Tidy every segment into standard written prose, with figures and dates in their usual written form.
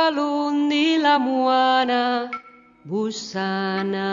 l'un i la Moana Bussana.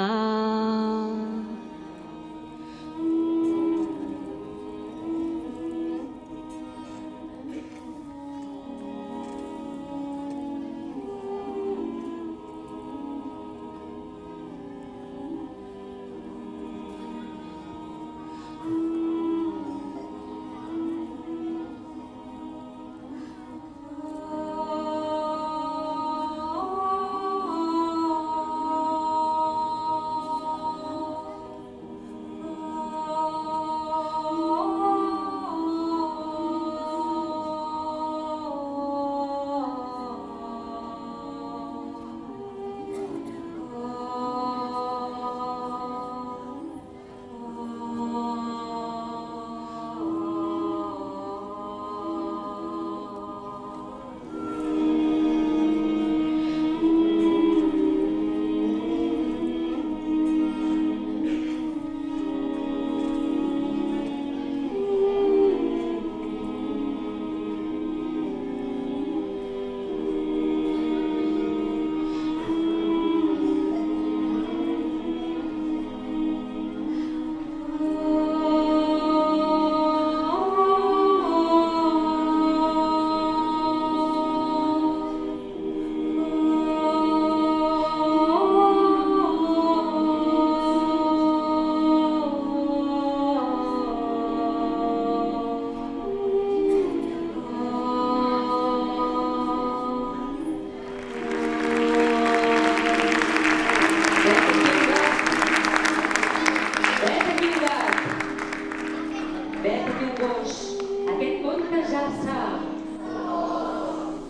Aquest conte ja el sap.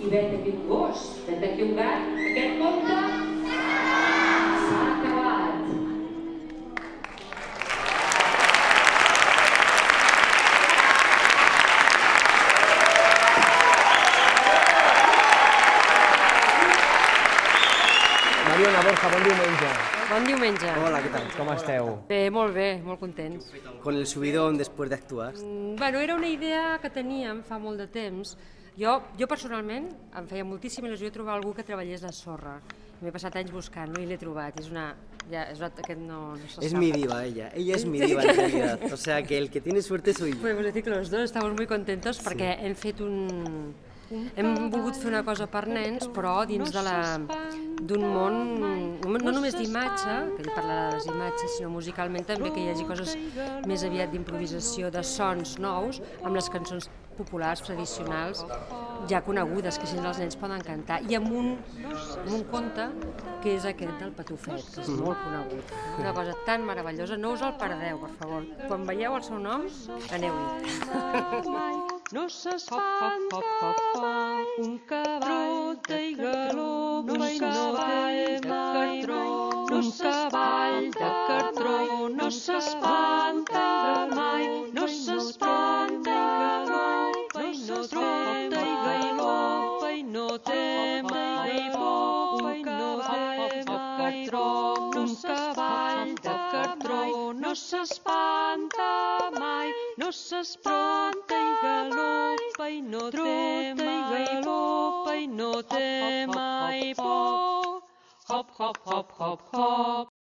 I vet aquí un gos, vet aquí un gat. Aquest conte s'ha acabat. Mariona, Borja, bon diumenge. Bon diumenge. Hola, què tal? Com esteu? Bé, molt contents. Con el subidón después de actuar. Bueno, era una idea que teníem fa molt de temps. Jo personalment em feia moltíssima il·lusió trobar algú que treballés de sorra. M'he passat anys buscant-lo i l'he trobat. Aquest no s'escapa. Es mi diva ella es mi diva en realidad. O sea que el que tiene suerte soy yo. Pues decir que los dos estamos muy contentos perquè hem volgut fer una cosa per nens, però dins d'un món no només d'imatge, que ell parlarà de les imatges, sinó musicalment també que hi hagi coses més aviat d'improvisació, de sons nous, amb les cançons populars, tradicionals, ja conegudes, que així els nens poden cantar, i amb un conte que és aquest del Patufet, que és molt conegut. Una cosa tan meravellosa, no us el perdeu, per favor. Quan veieu el seu nom, aneu-hi. No s'espanta mai, un cavall de galopa i no té mai tro. Un cavall de cartró no s'espanta mai, no s'espanta galopa i no té galopa i no té mai por. Un cavall de cartró, un cavall de cartró no s'espanta mai, no s'espanta i galopa i no té mai galopa i no té mai por. Hop, hop, hop, hop, hop.